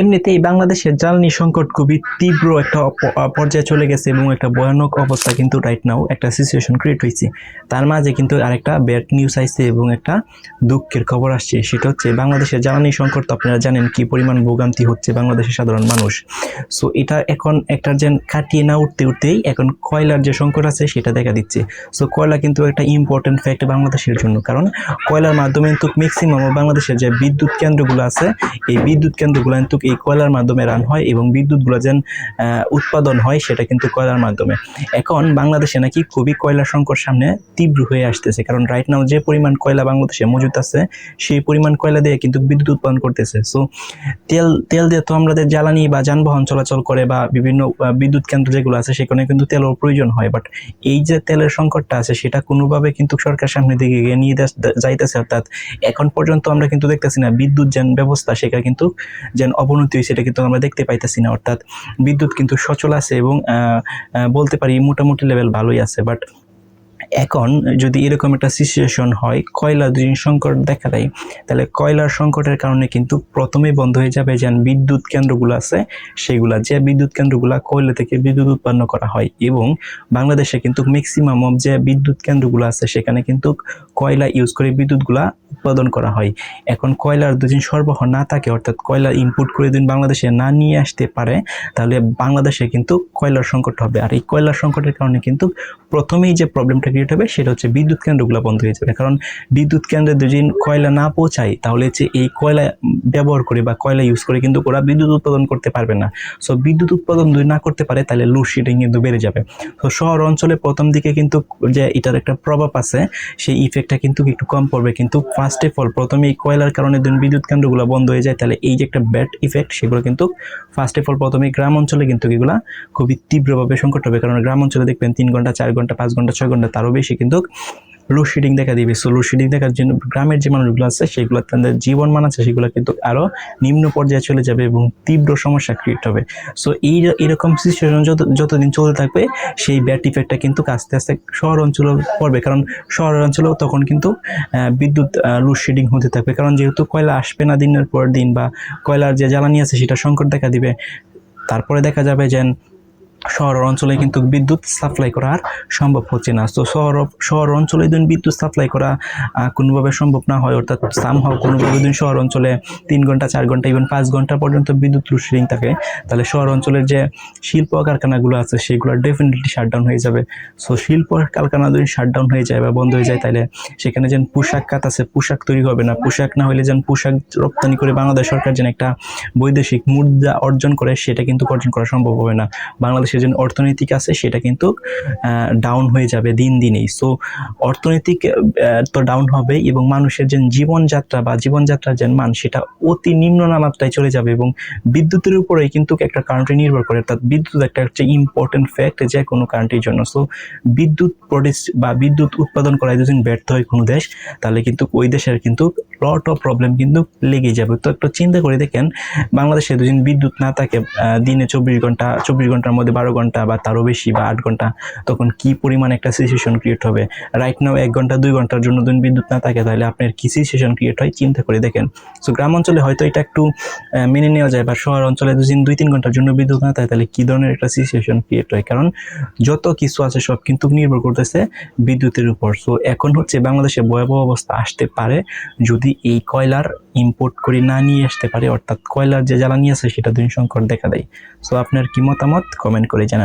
এমনিতেই বাংলাদেশের জ্বালানি সংকট খুবই তীব্র একটা পর্যায়ে চলে গেছে এবং একটা ভয়ানক অবস্থা কিন্তু রাইট নাও একটা সিচুয়েশন ক্রিয়েট হয়েছে। তার মাঝে কিন্তু আরেকটা ব্যাড নিউজ আইছে এবং একটা দুঃখের খবর আসছে, সেটা হচ্ছে বাংলাদেশের জ্বালানি সংকট। তো আপনারা জানেন কি পরিমাণ ভোগান্তি হচ্ছে বাংলাদেশের সাধারণ মানুষ। সো এটা এখন একটা যেন কাটিয়ে না উঠতেই এখন কয়লার যে সংকট আছে সেটা দেখা দিচ্ছে। সো কয়লা কিন্তু একটা ইম্পর্টেন্ট ফ্যাক্ট বাংলাদেশের জন্য, কারণ কয়লার মাধ্যমে কিন্তু ম্যাক্সিমাম বাংলাদেশের যে বিদ্যুৎ কেন্দ্রগুলো আছে এই বিদ্যুৎ কেন্দ্রগুলো কিন্তু এই কয়লার মাধ্যমে রান হয় এবং বিদ্যুৎগুলো যেন উৎপাদন হয় সেটা কিন্তু কয়লার মাধ্যমে। এখন বাংলাদেশে নাকি খুবই কয়লার সংকট সামনে তীব্র হয়ে আসতেছে, কারণ রাইট নাও যে পরিমাণ কয়লা বাংলাদেশে মজুদ আছে সেই পরিমাণ কয়লা দিয়ে কিন্তু বিদ্যুৎ উৎপাদন করতেছে। সো তেল দিয়ে তো আমাদের জ্বালানি বা যানবাহন চলাচল করে বা বিভিন্ন বিদ্যুৎ কেন্দ্র যেগুলো আছে সেখানে কিন্তু তেলের প্রয়োজন হয়, বাট এই যে তেলের সংকটটা আছে সেটা কোনোভাবে কিন্তু সরকার সামনে দিকে নিয়ে যাইতেছে। অর্থাৎ এখন পর্যন্ত আমরা কিন্তু দেখতেছি না বিদ্যুৎ যেন ব্যবস্থা সেটা কিন্তু যেন অবনতি হয়েছে এটা কিন্তু আমরা দেখতে পাইতেছি না। অর্থাৎ বিদ্যুৎ কিন্তু সচল আছে এবং বলতে পারি মোটামুটি লেভেল ভালোই আছে। বাট এখন যদি এরকম একটা সিচুয়েশন হয়, কয়লা যদি সংকট দেখা দেয়, তাহলে কয়লার সংকটের কারণে কিন্তু প্রথমেই বন্ধ হয়ে যাবে যেন বিদ্যুৎ কেন্দ্রগুলো আছে সেগুলা, যে বিদ্যুৎ কেন্দ্রগুলা কয়লা থেকে বিদ্যুৎ উৎপন্ন করা হয়। এবং বাংলাদেশে কিন্তু ম্যাক্সিমাম অফ যে বিদ্যুৎ কেন্দ্রগুলো আছে সেখানে কিন্তু কয়লা ইউজ করে বিদ্যুৎগুলা উৎপাদন করা হয়। এখন কয়লার দুদিন সরবরাহ না থাকে, অর্থাৎ কয়লা ইনপুট করে দিন বাংলাদেশে না নিয়ে আসতে পারে, তাহলে বাংলাদেশে কিন্তু কয়লার সংকট হবে। আর এই কয়লার সংকটের কারণে কিন্তু প্রথমেই যে প্রবলেমটা ক্রিয়েট হবে সেটা হচ্ছে বিদ্যুৎ কেন্দ্রগুলো বন্ধ হয়ে যাবে। কারণ বিদ্যুৎ কেন্দ্রে যদি কয়লা না পৌঁছায় তাহলে হচ্ছে এই কয়লা ব্যবহার করে বা কয়লা ইউজ করে কিন্তু ওরা বিদ্যুৎ উৎপাদন করতে পারবে না। সো বিদ্যুৎ উৎপাদন যদি না করতে পারে তাহলে লোডশেডিং কিন্তু বেড়ে যাবে। তো শহর অঞ্চলে প্রথম দিকে কিন্তু যে এটার একটা প্রভাব আছে সেই ইফেক্টটা কিন্তু একটু কম পড়বে, কিন্তু ফার্স্ট অফ অল প্রথমে এই কয়লার কারণে যদি বিদ্যুৎ কেন্দ্রগুলো বন্ধ হয়ে যায় তাহলে এই যে একটা ব্যাড ইফেক্ট সেগুলো কিন্তু ফার্স্ট অফ অল প্রথমে গ্রাম অঞ্চলে কিন্তু এগুলা খুবই তীব্রভাবে সংকট হবে। কারণ গ্রাম অঞ্চলে দেখবেন 3 ঘন্টা 4 ঘন্টা 5 ঘন্টা 6 ঘন্টা তারও বেশি কিন্তু লোডশেডিং দেখা দিবে। সো লোডশেডিং দেখার জন্য গ্রামের যে মানুষগুলো আছে সেগুলো তাদের জীবন মান আছে সেগুলো কিন্তু আরো নিম্ন পর্যায়ে চলে যাবে এবং তীব্র সমস্যা ক্রিয়েট হবে। সো এরকম সিচুয়েশন যতদিন চলতে থাকবে সেই ব্যাড ইফেক্টটা কিন্তু আস্তে আস্তে শহর অঞ্চলে পড়বে, কারণ শহর অঞ্চলেও তখন কিন্তু বিদ্যুৎ লোডশেডিং হতে থাকবে। কারণ যেহেতু কয়লা আসবে না দিনের পর দিন বা কয়লার যে জ্বালানি আছে সেটা সংকট দেখা দিবে, তারপরে দেখা যাবে যে শহর অঞ্চলে কিন্তু বিদ্যুৎ সাপ্লাই করা আর সম্ভব হচ্ছে না। তো শহর অঞ্চলে যদি বিদ্যুৎ সাপ্লাই করা কোনোভাবে সম্ভব না হয়, অর্থাৎ সামহাও কোনোভাবে যদি শহর অঞ্চলে 3 ঘন্টা 4 ঘন্টা ইভেন 5 ঘন্টা পর্যন্ত বিদ্যুৎ লোডশেডিং থাকে, তাহলে শহর অঞ্চলের যে শিল্প কারখানাগুলো আছে সেগুলো ডেফিনেটলি শাটডাউন হয়ে যাবে। সো শিল্প কারখানা যদি শাটডাউন হয়ে যায় বা বন্ধ হয়ে যায় তাহলে সেখানে যেন পোশাক খাত আছে পোশাক তৈরি হবে না, পোশাক না হলে যেন পোশাক রপ্তানি করে বাংলাদেশ সরকার যেন একটা বৈদেশিক মুদ্রা অর্জন করে সেটা কিন্তু অর্জন করা সম্ভব হবে না। বাংলাদেশের যে অর্থনৈতিক আছে সেটা কিন্তু ডাউন হয়ে যাবে দিন দিনেই। সো অর্থনৈতিক তো ডাউন হবে এবং মানুষের যে জীবনযাত্রা বা জীবনযাত্রার যে মান সেটা অতি নিম্নমাত্রায় চলে যাবে। এবং বিদ্যুতের উপরেই কিন্তু একটা কান্ট্রি নির্ভর করে, অর্থাৎ বিদ্যুৎ একটা হচ্ছে ইম্পর্টেন্ট ফ্যাক্ট যে কোনো কান্ট্রির জন্য। সো বিদ্যুৎ প্রডিউস বা বিদ্যুৎ উৎপাদন করায় যদি ব্যর্থ হয় কোনো দেশ তাহলে কিন্তু ওই দেশের কিন্তু লট অফ প্রবলেম কিন্তু লেগেই যাবে। তো একটু চিন্তা করে দেখেন বাংলাদেশে যদি বিদ্যুৎ না থাকে দিনে 24 ঘন্টার মধ্যে 12 ঘন্টা বা তারও বেশি বা 8 ঘন্টা, তখন কি পরিমাণ একটা সিচুয়েশন ক্রিয়েট হবে। রাইট নাও 1 ঘন্টা 2 ঘন্টার জন্য যদি বিদ্যুৎ না থাকে তাহলে আপনার কি সিচুয়েশন ক্রিয়েট হয় চিন্তা করে দেখেন। সো গ্রাম অঞ্চলে হয়তো এটা একটু মেনে নেওয়া যায়, বা শহর অঞ্চলে যদি 2-3 ঘন্টার জন্য বিদ্যুৎ না থাকে তাহলে কি ধরনের একটা সিচুয়েশন ক্রিয়েট হয়, কারণ যত কিছু আছে সব কিন্তু নির্ভর করতেছে বিদ্যুতের উপর। সো এখন হচ্ছে বাংলাদেশে ভয়াবহ অবস্থা আসতে পারে যদি এই কয়লার ইম্পোর্ট করে না নিয়ে আসতে পারে, অর্থাৎ কয়লার যে জ্বালানি আছে সেটা যদি সংকট দেখা দেয়। সো আপনার কি মতামত কমেন্ট করে জানান।